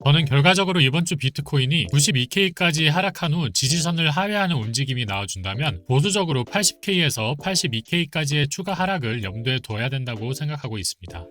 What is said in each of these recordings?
저는 결과적으로 이번 주 비트코인이 92K까지 하락한 후 지지선을 하회하는 움직임이 나와준다면 보수적으로 80K에서 82K까지의 추가 하락을 염두에 둬야 된다고 생각하고 있습니다.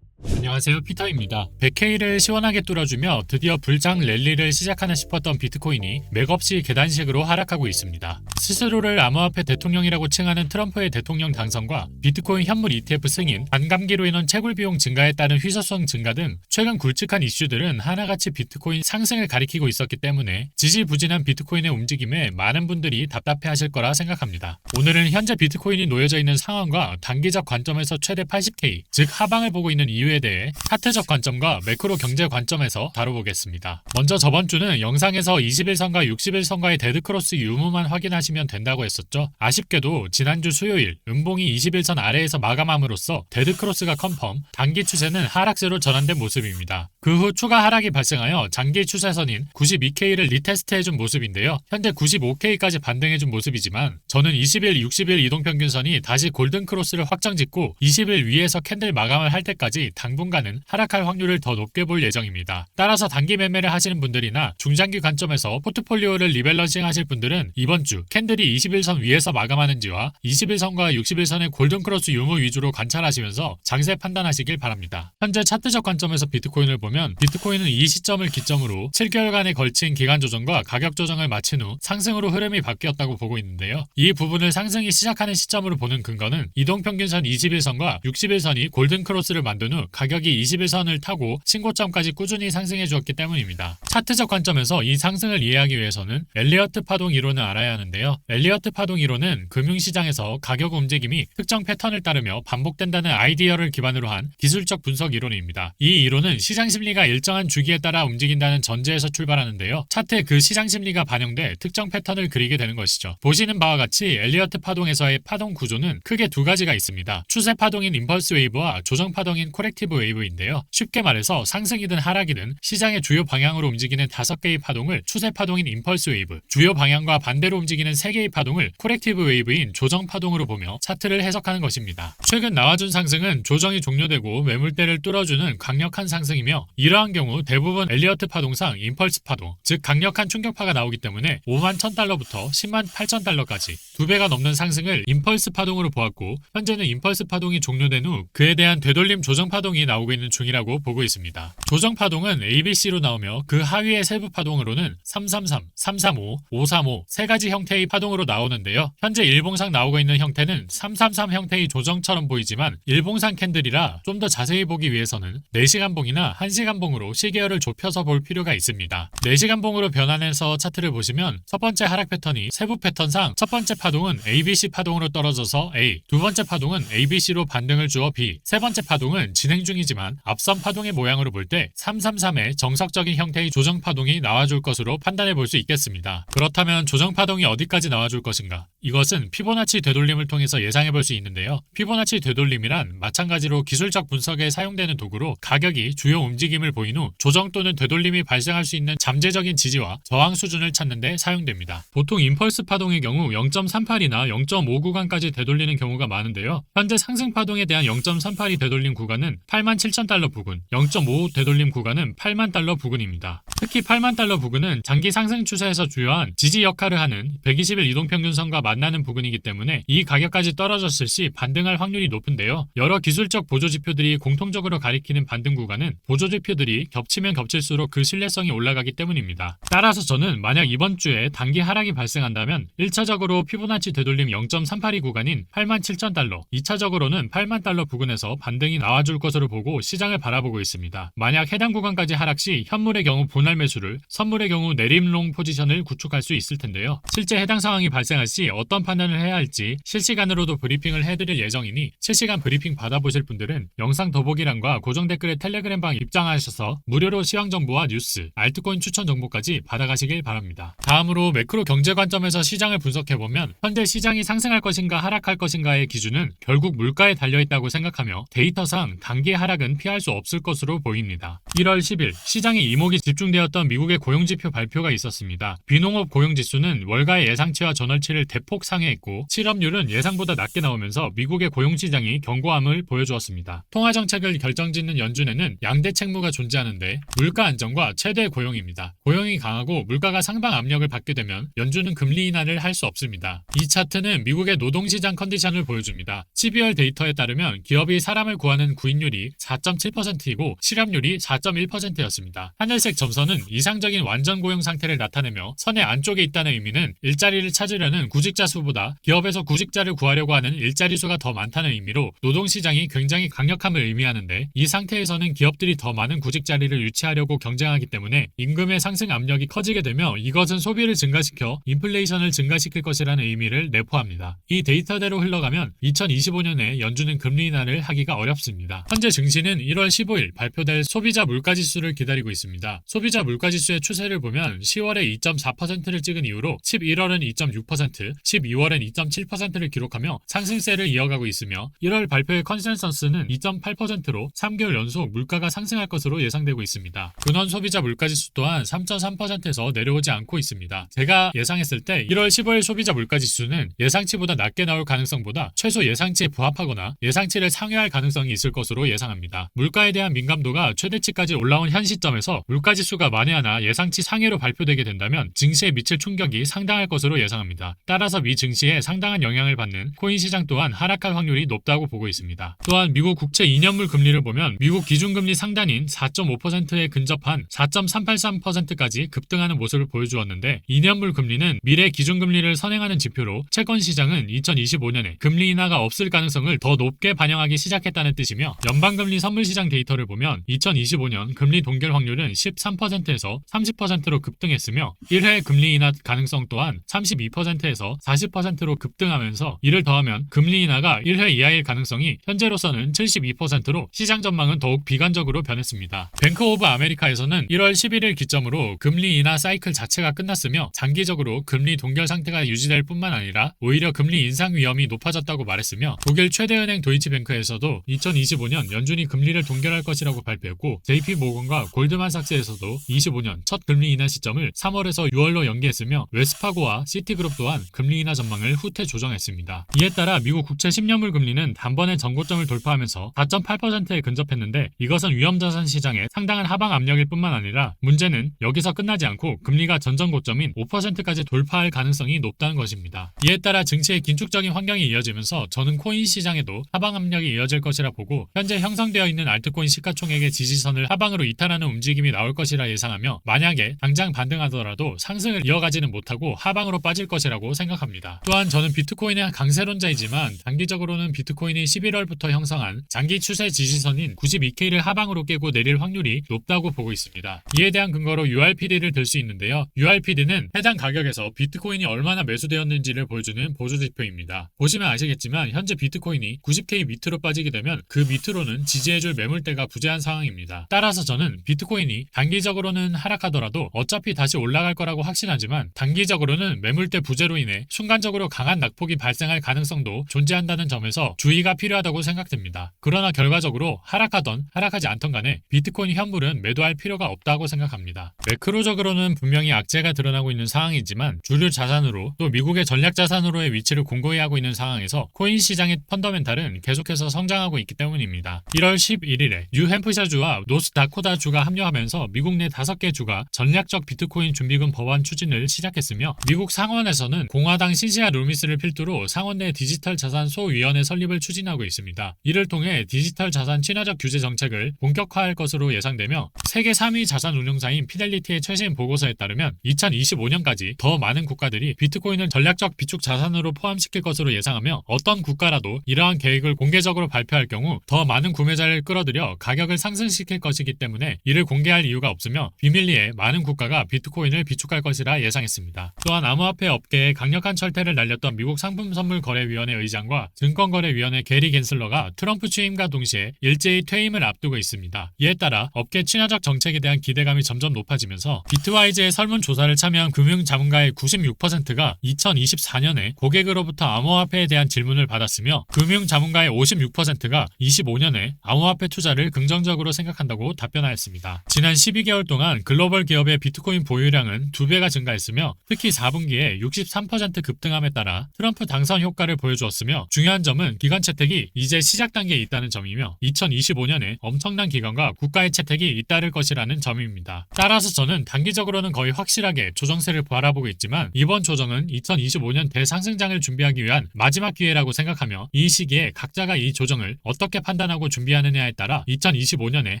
안녕하세요, 피터입니다. 100K를 시원하게 뚫어주며 드디어 불장 랠리를 시작하나 싶었던 비트코인이 맥없이 계단식으로 하락하고 있습니다. 스스로를 암호화폐 대통령이라고 칭하는 트럼프의 대통령 당선과 비트코인 현물 ETF 승인, 반감기로 인한 채굴 비용 증가에 따른 휘소성 증가 등 최근 굵직한 이슈들은 하나같이 비트코인 상승을 가리키고 있었기 때문에 지지부진한 비트코인의 움직임에 많은 분들이 답답해하실 거라 생각합니다. 오늘은 현재 비트코인이 놓여져 있는 상황과 단기적 관점에서 최대 80K, 즉 하방을 보고 있는 이유에 대해 차트적 관점과 매크로 경제 관점에서 다뤄보겠습니다. 먼저 저번 주는 영상에서 21선과 61선과의 데드크로스 유무만 확인하시면 된다고 했었죠. 아쉽게도 지난주 수요일 음봉이 21선 아래에서 마감함으로써 데드크로스가 컨펌, 단기 추세는 하락세로 전환된 모습입니다. 그 후 추가 하락이 발생하여 장기 추세선인 92K를 리테스트해준 모습인데요. 현재 95K까지 반등해준 모습이지만 저는 20일, 60일 이동평균선이 다시 골든크로스를 확정짓고 20일 위에서 캔들 마감을 할 때까지 당분간은 하락할 확률을 더 높게 볼 예정입니다. 따라서 단기 매매를 하시는 분들이나 중장기 관점에서 포트폴리오를 리밸런싱 하실 분들은 이번 주 캔들이 21선 위에서 마감하는지와 21선과 61선의 골든크로스 유무 위주로 관찰하시면서 장세 판단하시길 바랍니다. 현재 차트적 관점에서 비트코인을 보면 비트코인은 이 시점을 기점으로 7개월간에 걸친 기간 조정과 가격 조정을 마친 후 상승으로 흐름이 바뀌었다고 보고 있는데요. 이 부분을 상승이 시작하는 시점으로 보는 근거는 이동평균선 21선과 61선이 골든크로스를 만든 후 가격이 21선을 타고 신고점까지 꾸준히 상승해 주었기 때문입니다. 차트적 관점에서 이 상승을 이해하기 위해서는 엘리어트 파동 이론을 알아야 하는데요. 엘리어트 파동 이론은 금융시장에서 가격 움직임이 특정 패턴을 따르며 반복된다는 아이디어를 기반으로 한 기술적 분석 이론입니다. 이 이론은 시장 심리가 일정한 주기에 따라 움직인다는 전제에서 출발하는데요. 차트에 그 시장 심리가 반영돼 특정 패턴을 그리게 되는 것이죠. 보시는 바와 같이 엘리어트 파동에서의 파동 구조는 크게 두 가지가 있습니다. 추세 파동인 임펄스 웨이브와 조정 파동인 코렉티브 웨이브인데요. 쉽게 말해서 상승이든 하락이든 시장의 주요 방향으로 움직이는 5개의 파동을 추세 파동인 임펄스 웨이브, 주요 방향과 반대로 움직이는 3개의 파동을 코렉티브 웨이브인 조정 파동으로 보며 차트를 해석하는 것입니다. 최근 나와준 상승은 조정이 종료되고 매물대를 뚫어주는 강력한 상승이며 이러한 경우 대부분 엘리어트 파동상 임펄스 파동, 즉 강력한 충격파가 나오기 때문에 5만 1000달러부터 10만 8000달러까지 2배가 넘는 상승을 임펄스 파동으로 보았고 현재는 임펄스 파동이 종료된 후 그에 대한 되돌림 조정 파동이 나오고 있는 중이라고 보고 있습니다. 조정 파동은 ABC로 나오며 그 하위의 세부 파동으로는 333, 335, 535 세 가지 형태의 파동으로 나오는데요. 현재 일봉상 나오고 있는 형태는 333 형태의 조정처럼 보이지만 일봉상 캔들이라 좀 더 자세히 보기 위해서는 4시간봉이나 1시간봉으로 시계열을 좁혀서 볼 필요가 있습니다. 4시간봉으로 변환해서 차트를 보시면 첫 번째 하락 패턴이 세부 패턴상 첫 번째 파동은 ABC 파동으로 떨어져서 A, 두 번째 파동은 ABC로 반등을 주어 B, 세 번째 파동은 진행 중이지만 앞선 파동의 모양으로 볼 때 333의 정석적인 형태의 조정 파동이 나와줄 것으로 판단해 볼 수 있겠습니다. 그렇다면 조정 파동이 어디까지 나와줄 것인가? 이것은 피보나치 되돌림을 통해서 예상해 볼 수 있는데요. 피보나치 되돌림이란 마찬가지로 기술적 분석에 사용되는 도구로 가격이 주요 움직임을 보인 후 조정 또는 되돌림이 발생할 수 있는 잠재적인 지지와 저항 수준을 찾는 데 사용됩니다. 보통 임펄스 파동의 경우 0.38이나 0.5 구간까지 되돌리는 경우가 많은데요. 현재 상승 파동에 대한 0.38이 되돌림 구간은 87,000달러 부근, 0.5 되돌림 구간은 8만 달러 부근입니다. 특히 8만 달러 부근은 장기 상승 추세에서 주요한 지지 역할을 하는 120일 이동평균선과 만나는 부근이기 때문에 이 가격까지 떨어졌을 시 반등할 확률이 높은데요. 여러 기술적 보조지표들이 공통적으로 가리키는 반등 구간은 보조지표들이 겹치면 겹칠수록 그 신뢰성이 올라가기 때문입니다. 따라서 저는 만약 이번 주에 단기 하락이 발생한다면 1차적으로 피보나치 되돌림 0.382 구간인 87,000달러, 2차적으로는 8만 달러 부근에서 반등이 나와줄 것으로 보고 시장을 바라보고 있습니다. 만약 해당 구간까지 하락 시 현물의 경우 분할 매수를, 선물의 경우 내림롱 포지션을 구축할 수 있을 텐데요. 실제 해당 상황이 발생할 시 어떤 판단을 해야 할지 실시간으로도 브리핑을 해드릴 예정이니 실시간 브리핑 받아보실 분들은 영상 더보기란과 고정 댓글에 텔레그램방 입장하시 이용하셔서 무료로 시황 정보와 뉴스, 알트코인 추천 정보까지 받아가시길 바랍니다. 다음으로 매크로 경제 관점에서 시장을 분석해보면 현재 시장이 상승할 것인가 하락할 것인가의 기준은 결국 물가에 달려있다고 생각하며 데이터상 단기 하락은 피할 수 없을 것으로 보입니다. 1월 10일 시장의 이목이 집중되었던 미국의 고용지표 발표가 있었습니다. 비농업 고용지수는 월가의 예상치와 전월치를 대폭 상회했고 실업률은 예상보다 낮게 나오면서 미국의 고용시장이 견고함을 보여주었습니다. 통화정책을 결정짓는 연준에는 양대 책무가 존재하는데 물가 안정과 최대 고용입니다. 고용이 강하고 물가가 상방 압력을 받게 되면 연준은 금리 인하를 할 수 없습니다. 이 차트는 미국의 노동시장 컨디션을 보여줍니다. 12월 데이터에 따르면 기업이 사람을 구하는 구인율이 4.7%이고 실업률이 4.1%였습니다. 하늘색 점선은 이상적인 완전 고용 상태를 나타내며 선의 안쪽에 있다는 의미는 일자리를 찾으려는 구직자 수보다 기업에서 구직자를 구하려고 하는 일자리 수가 더 많다는 의미로 노동시장이 굉장히 강력함을 의미하는데 이 상태에서는 기업들이 더 많은 구직자리를 유치하려고 경쟁하기 때문에 임금의 상승 압력이 커지게 되며 이것은 소비를 증가시켜 인플레이션을 증가시킬 것이라는 의미를 내포합니다. 이 데이터대로 흘러가면 2025년에 연준은 금리 인하를 하기가 어렵습니다. 현재 증시는 1월 15일 발표될 소비자 물가지수를 기다리고 있습니다. 소비자 물가지수의 추세를 보면 10월에 2.4%를 찍은 이후로 11월은 2.6%, 12월엔 2.7%를 기록하며 상승세를 이어가고 있으며 1월 발표의 컨센서스는 2.8%로 3개월 연속 물가가 상승할 것으로 예상되고 있습니다. 근원 소비자 물가지수 또한 3.3%에서 내려오지 않고 있습니다. 제가 예상했을 때 1월 15일 소비자 물가지수는 예상치보다 낮게 나올 가능성보다 최소 예상치에 부합하거나 예상치를 상회할 가능성이 있을 것으로 예상합니다. 물가에 대한 민감도가 최대치까지 올라온 현 시점에서 물가지수가 만에 하나 예상치 상회로 발표되게 된다면 증시에 미칠 충격이 상당할 것으로 예상합니다. 따라서 미 증시에 상당한 영향을 받는 코인 시장 또한 하락할 확률이 높다고 보고 있습니다. 또한 미국 국채 2년물 금리를 보면 미국 기준금리 상단인 4.5%에 근접한 4.383%까지 급등하는 모습을 보여주었는데 2년물 금리는 미래 기준금리를 선행하는 지표로 채권 시장은 2025년에 금리 인하가 없을 가능성을 더 높게 반영하기 시작했다는 뜻이며 연방금리 선물시장 데이터를 보면 2025년 금리 동결 확률은 13%에서 30%로 급등했으며 1회 금리 인하 가능성 또한 32%에서 40%로 급등하면서 이를 더하면 금리 인하가 1회 이하일 가능성이 현재로서는 72%로 시장 전망은 더욱 비관적으로 변했습니다. 뱅크 오브 아메리카에서는 1월 11일 기점으로 금리 인하 사이클 자체가 끝났으며 장기적으로 금리 동결 상태가 유지될 뿐만 아니라 오히려 금리 인상 위험이 높아졌다고 말했으며 독일 최대은행 도이치뱅크에서도 2025년 연준이 금리를 동결할 것이라고 발표했고 JP모건과 골드만삭스에서도 25년 첫 금리 인하 시점을 3월에서 6월로 연기했으며 웨스파고와 시티그룹 또한 금리 인하 전망을 후퇴 조정했습니다. 이에 따라 미국 국채 10년물 금리는 단번에 전고점을 돌파하면서 4.8%에 근접했는데 이것은 위험자산 시장에 상당한 하방 압력일 뿐만 아니라 문제는 여기서 끝나지 않고 금리가 전전 고점인 5%까지 돌파할 가능성이 높다는 것입니다. 이에 따라 증시의 긴축적인 환경이 이어지면서 저는 코인 시장에도 하방 압력이 이어질 것이라 보고 현재 형성되어 있는 알트코인 시가총액의 지지선을 하방으로 이탈하는 움직임이 나올 것이라 예상하며 만약에 당장 반등하더라도 상승을 이어가지는 못하고 하방으로 빠질 것이라고 생각합니다. 또한 저는 비트코인의 강세론자이지만 단기적으로는 비트코인이 11월부터 형성한 장기 추세 지지선인 92K를 하방으로 깨고 내릴 확률이 높다고 보고 있습니다. 이에 대한 근거로 URPD를 들 수 있는데요. URPD는 해당 가격에서 비트코인이 얼마나 매수되었는지를 보여주는 보조지표입니다. 보시면 아시겠지만 현재 비트코인이 90K 밑으로 빠지게 되면 그 밑으로는 지지해줄 매물대가 부재한 상황입니다. 따라서 저는 비트코인이 단기적으로는 하락하더라도 어차피 다시 올라갈 거라고 확신하지만 단기적으로는 매물대 부재로 인해 순간적으로 강한 낙폭이 발생할 가능성도 존재한다는 점에서 주의가 필요하다고 생각됩니다. 그러나 결과적으로 하락하던 하락하지 않던 간에 비트코인 현물은 매도할 필요가 없다고 생각합니다. 매크로적으로는 분명히 악재가 드러나고 있는 상황이지만 주류 자산으로 또 미국의 전략 자산으로의 위치를 공고히 하고 있는 상황에서 코인 시장의 펀더멘탈은 계속해서 성장하고 있기 때문입니다. 1월 11일에 뉴햄프셔주와 노스다코타주가 합류하면서 미국 내 5개 주가 전략적 비트코인 준비금 법안 추진을 시작했으며 미국 상원에서는 공화당 신시아 루미스를 필두로 상원 내 디지털 자산 소위원회 설립을 추진하고 있습니다. 이를 통해 디지털 자산 친화적 규제 정책을 본격화할 것으로 예상되며 세계 3위 자산 운용사인 피델리티의 최신 보고서에 따르면 2025년까지 더 많은 국가들이 비트코인을 전략적 비축 자산으로 포함시킬 것으로 예상하며 어떤 국가라도 이러한 계획을 공개적으로 발표할 경우 더 많은 구매자를 끌어들여 가격을 상승시킬 것이기 때문에 이를 공개할 이유가 없으며 비밀리에 많은 국가가 비트코인을 비축할 것이라 예상했습니다. 또한 암호화폐 업계에 강력한 철퇴를 날렸던 미국 상품선물거래위원회 의장과 증권거래위원회 게리 갠슬러가 트럼프 취임과 동시에 일제히 퇴임을 앞두고 있습니다. 이에 따라 업계 친화적 정책에 대한 기대감이 점점 높아지면서 비트와이즈의 설문조사를 참여한 금융자문가의 96%가 2024년에 고객으로부터 암호화폐에 대한 질문을 받았으며 금융자문가의 56%가 25년에 암호화폐 투자를 긍정적으로 생각한다고 답변하였습니다. 지난 12개월 동안 글로벌 기업의 비트코인 보유량은 2배가 증가했으며 특히 4분기에 63% 급등함에 따라 트럼프 당선 효과를 보여주었으며 중요한 점은 기관 채택이 이제 시작 단계에 있다는 점이며 2025년에 엄청난 기관과 국가의 채택이 잇따를 것이라는 점입니다. 따라서 저는 단기적으로는 거의 확실하게 조정세를 바라보고 있지만 이번 조정은 2025년 대상승장을 준비하기 위한 마지막 기회라고 생각하며 이 시기에 각자가 이 조정을 어떻게 판단하고 준비하느냐에 따라 2025년에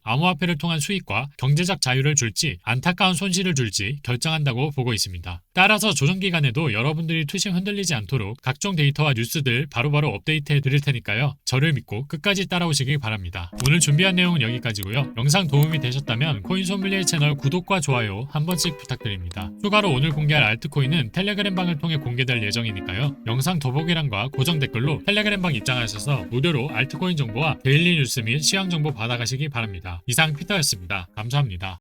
암호화폐를 통한 수익과 경제적 자유를 줄지 안타까운 손실을 줄지 결정한다고 보고 있습니다. 따라서 조정 기간에도 여러분들이 투심 흔들리지 않도록 각종 데이터와 뉴스들 바로바로 업데이트해 드릴 테니까요. 저를 믿고 끝까지 따라오시길 바랍니다. 오늘 준비한 내용은 여기까지고요. 영상 도움이 되셨다면 코인소믈리에 채널 구독과 좋아요 한 번씩 부탁드립니다. 추가로 오늘 공개할 알트코인은 텔레그램 방을 통해 공개될 예정이니까요. 영상 더보기란과 고정 댓글로 텔레그램 방 입장하셔서 무료로 알트코인 정보와 데일리 뉴스 및 시황 정보 받아가시기 바랍니다. 이상 피터였습니다. 감사합니다.